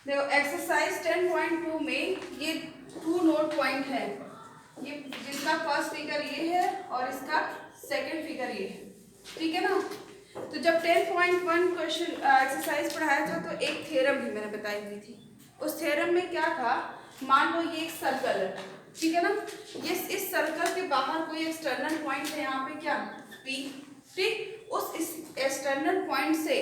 देखो एक्सरसाइज 10.2 में ये 2 नोट पॉइंट है, ये जिसका फर्स्ट फिगर ये है और इसका सेकंड फिगर ये है, ठीक है ना। तो जब 10.1 क्वेश्चन एक्सरसाइज पढ़ाया था तो एक थ्योरम भी मैंने बताई हुई थी। उस थ्योरम में क्या था, मान लो ये एक सर्कल है, ठीक है ना। ये इस सर्कल के बाहर कोई एक्सटर्नल पॉइंट है, यहाँ पे क्या P, ठीक। उस एक्सटर्नल पॉइंट से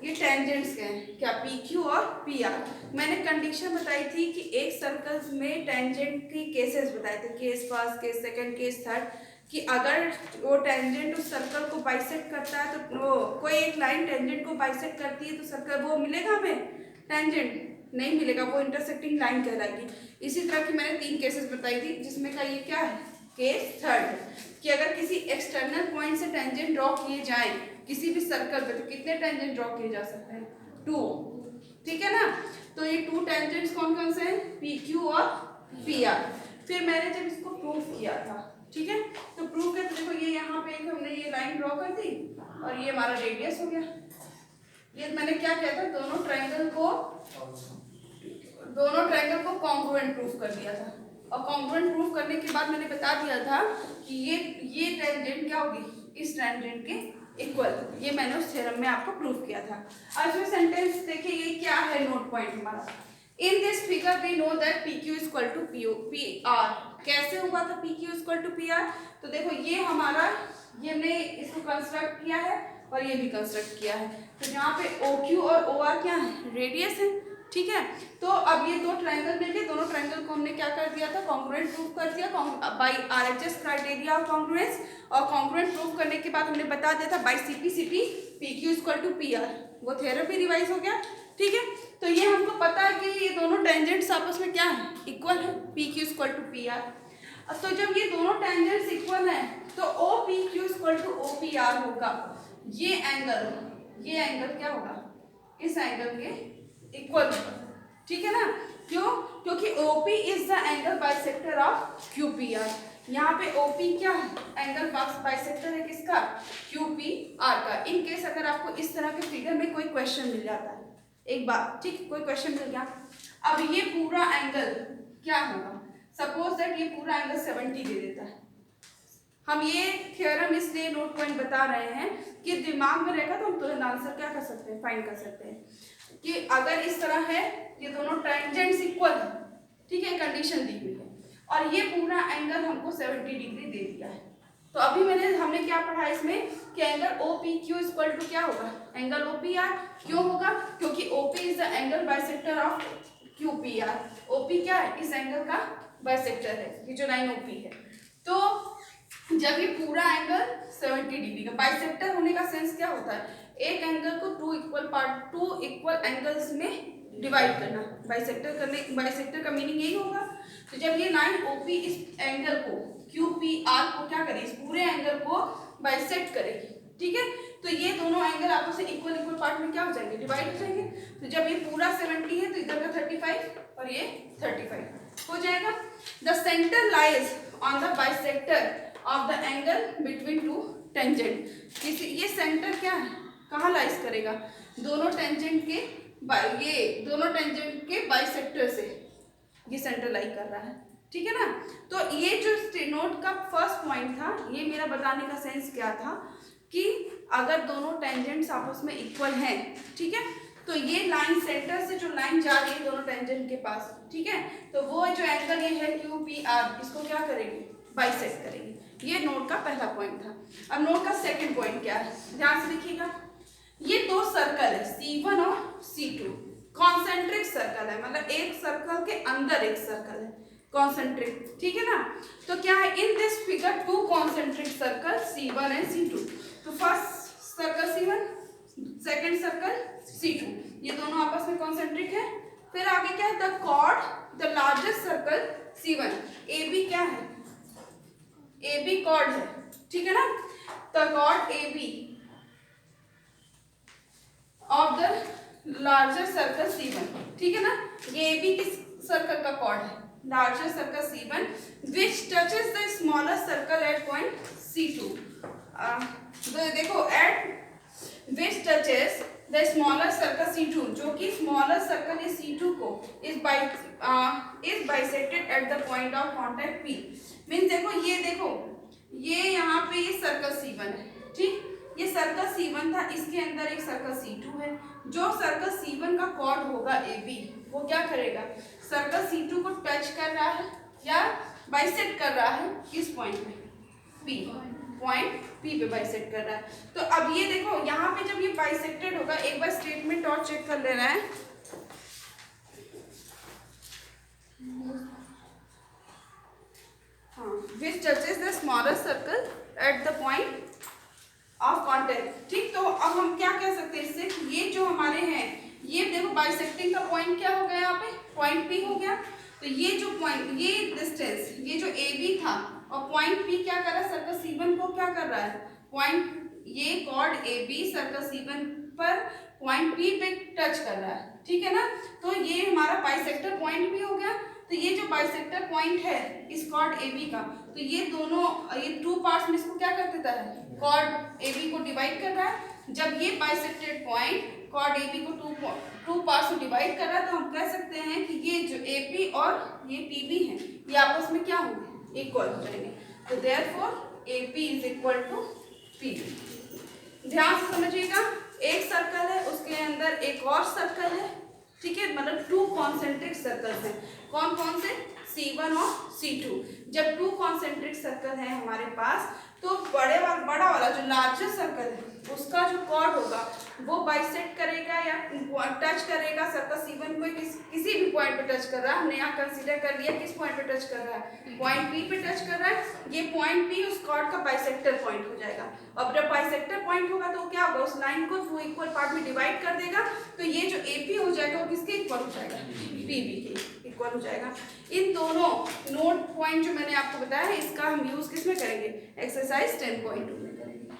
ये टेंजेंट्स के हैं क्या, PQ और PR। मैंने कंडीशन बताई थी कि एक सर्कल में टेंजेंट की केसेस बताए थे, case first, case second, case third, कि अगर वो टेंजेंट उस सर्कल को बाइसेक्ट करता है तो वो कोई एक लाइन टेंजेंट को बाइसेक्ट करती है तो सर्कल वो मिलेगा हमें, टेंजेंट नहीं मिलेगा, वो इंटरसेक्टिंग लाइन कहलाएगी। इसी तरह की मैंने 3 केसेस बताई थी, जिसमें का ये क्या है, केस थर्ड, कि अगर किसी एक्सटर्नल पॉइंट से टेंजेंट ड्रॉ किए जाएं किसी भी सर्कल पे तो कितने टेंजेंट ड्रॉ किए जा सकते हैं, 2, ठीक है ना। तो ये 2 टेंजेंट्स कौन कौन से हैं, PQ और PR। फिर मैंने जब इसको प्रूव किया था, ठीक है, तो प्रूव किया तो देखो ये यहाँ पे एक हमने ये लाइन ड्रॉ कर दी और ये हमारा रेडियस हो गया। ये मैंने क्या किया था, दोनों ट्रायंगल को कॉन्ग्रुएंट प्रूफ कर दिया था। और कॉन्ग्रुएंट प्रूफ करने के बाद मैंने बता दिया था कि ये टेंजेंट क्या होगी, इस टेंजेंट के इक्वल। ये मैंने उस थ्योरम में आपको प्रूफ किया था। अब इसमें सेंटेंस देखिए, ये क्या है नोट पॉइंट हमारा, in this figure we know that PQ equal to PR। कैसे हुआ था PQ इक्वल टू PR, तो देखो ये हमारा, ये हमने इसको कंस्ट्रक्ट किया है और ये भी कंस्ट्रक्ट किया है। तो यहाँ पे OQ और OR क्या है, रेडियस है, ठीक है। तो अब ये 2 ट्रायंगल मिलके, दोनों ट्रायंगल को हमने क्या कर दिया था, कॉन्ग्रुएंट प्रूफ कर दिया by RHS criteria of congruence. और कॉन्ग्रुएंट प्रूफ करने के बाद हमने बता दिया था by CP PQ equal to PR। वो थ्योरम भी रिवाइज हो गया, ठीक है। तो ये हमको पता है कि ये दोनों टेंजेंट्स आपस में क्या है, इक्वल है, PQ इक्वल टू PR। तो जब ये दोनों टेंजेंट्स इक्वल हैं तो OPQ इक्वल टू OPR होगा। ये एंगल क्या होगा, इस एंगल के इक्वल होगा, ठीक है ना। क्यों, क्योंकि OP is the angle bisector of QPR। यहाँ पे OP क्या है, एंगल बाइसेक्टर है किसका, QPR का। इन केस अगर आपको इस तरह के फिगर में कोई क्वेश्चन मिल जाता है एक बार, ठीक, कोई क्वेश्चन मिल गया, अब ये पूरा एंगल क्या होगा, सपोज दैट ये पूरा एंगल 70 दे देता है। हम ये थ्योरम इसलिए नोट पॉइंट बता रहे हैं कि दिमाग में रहेगा तो हम तुरंत आंसर क्या कर सकते हैं, फाइंड कर सकते हैं कि अगर इस तरह है, ये दोनों टेंजेंट्स इक्वल है, ठीक है, कंडीशन दी हुई है और ये पूरा एंगल हमको 70 डिग्री दे दिया है। तो अभी हमने क्या पढ़ा इसमें कि एंगल OPQ इक्वल टू क्या होगा, एंगल OPR। क्यों होगा, क्योंकि OP is the angle bisector of QPR। OP क्या है, इस एंगल का बाइसेक्टर है, ये जो लाइन OP है। तो जब ये पूरा एंगल 70 डिग्री का, बाइसेक्टर होने का सेंस क्या होता है, एक एंगल को 2 इक्वल एंगल्स में डिवाइड करना। बाइसेक्टर का मीनिंग यही होगा। तो जब ये लाइन OP इस एंगल को QPR को क्या करेगी, इस पूरे एंगल को बाइसेक्ट करेगी, ठीक है। तो ये दोनों एंगल आपस में इक्वल पार्ट में क्या हो जाएंगे, डिवाइड हो जाएंगे। तो जब ये पूरा 70 है तो इधर का 35 और ये 35 हो जाएगा। The centre lies on the bisector of the angle between 2 tangent. ये सेंटर क्या है, कहाँ लाइज करेगा, दोनों टेंजेंट के बाइसेक्टर से ये सेंटर लाई कर रहा है, ठीक है ना। तो ये जो नोट का फर्स्ट पॉइंट था, ये मेरा बताने का सेंस क्या था कि अगर दोनों टेंजेंट्स आपस में इक्वल हैं, ठीक है, तो ये लाइन सेंटर से जो लाइन जा रही है दोनों टेंजेंट के पास, ठीक है, तो वो जो एंगल ये है QPR, इसको क्या करेगी, बाइसेक्ट करेगी। ये नोट का पहला पॉइंट था। अब नोट का सेकंड पॉइंट क्या है, ध्यान से देखिएगा। ये 2 सर्कल है C1 और C2, कॉन्सेंट्रिक सर्कल है, मतलब एक सर्कल के अंदर एक सर्कल है, कॉन्सेंट्रिक, ठीक है ना। तो क्या है, इन this figure 2 concentric circle C1 and C2। तो first circle C1, second circle C2, ये दोनों आपस में कॉन्सेंट्रिक है। फिर आगे क्या है, the chord the largest circle C1, AB क्या है, AB कॉर्ड है, ठीक है ना। The chord AB of the larger circle C1, ठीक है ना। ये AB किस सर्कल का कॉर्ड है, larger circle C1 which touches the smaller circle at point C2। देखो at which touches the smaller circle C2, जो कि स्मॉलर सर्कल इस C2 को is bisected at the point of contact P। Means देखो ये यहाँ पे ये सर्कल C1 है, ठीक, ये सर्कल C1 था, इसके अंदर एक सर्कल C2 है। जो सर्कल C1 का कॉर्ड होगा AB, वो क्या करेगा, सर्कल C2 को टच कर रहा है या बाइसेक्ट कर रहा है किस पॉइंट पे, P, पॉइंट P पे बाइसेक्ट कर रहा है। तो अब ये देखो यहाँ पे जब ये बाइसेक्टेड होगा, एक बार स्टेटमेंट और चेक कर लेना है। हाँ, विच touches the smaller circle at the point of contact, ठीक। तो अब हम क्या कह सकते हैं इससे कि ये जो हमारे हैं, ये देखो बाइसेक्टिंग का पॉइंट क्या हो गया, यहाँ पे पॉइंट P हो गया। तो ये जो पॉइंट, ये डिस्टेंस, ये जो AB था और पॉइंट P क्या कर रहा है, सर्कल C1 को क्या कर रहा है, पॉइंट, ये कॉर्ड AB सर्कल C1 पर पॉइंट P पे टच कर रहा है, ठीक है ना। तो ये हमारा बाइसेक्टर पॉइंट भी हो गया। तो ये जो बाइसेक्टर पॉइंट है इस कॉर्ड AB का, तो ये दोनों, ये टू पार्ट्स में इसको क्या कर देता है, कॉर्ड AB को डिवाइड कर रहा है। जब ये बाइसेक्टेड पॉइंट कॉर्ड AB को टू पार्ट्स में डिवाइड कर रहा है, तो हम कह सकते हैं कि ये जो AP और ये PB है, ये आपस में क्या होंगे, इक्वल हो जाएंगे। तो therefore AP is equal to PB। ध्यान से समझिएगा, एक सर्कल है, उसके अंदर एक और सर्कल है, ठीक है, मतलब टू कॉन्सेंट्रिक सर्कल्स हैं। कौन कौन से, C1 और C2। जब टू कॉन्सेंट्रिक सर्कल है हमारे पास, तो बड़ा वाला जो लार्जेस्ट सर्कल है, उसका जो कॉर्ड होगा वो बाइसेक्ट करेगा या टच करेगा सर्कल C1 को, किसी भी पॉइंट पे टच कर रहा है। हमने यहाँ कंसीडर कर लिया किस पॉइंट पे टच कर रहा है, पॉइंट P पे टच कर रहा है। ये पॉइंट P उस कॉर्ड का बाइसेक्टर पॉइंट हो जाएगा। अब जब बाइसेक्टर पॉइंट होगा तो क्या होगा, उस लाइन को वो इक्वल पार्ट में डिवाइड कर देगा। तो ये जो AP हो जाएगा वो किसके इक्वल हो जाएगा, PB के इक्वल हो जाएगा। इन दोनों नोट पॉइंट जो मैंने आपको बताया है, इसका हम यूज किस में करेंगे, एक्सरसाइज 10.2 में करेंगे।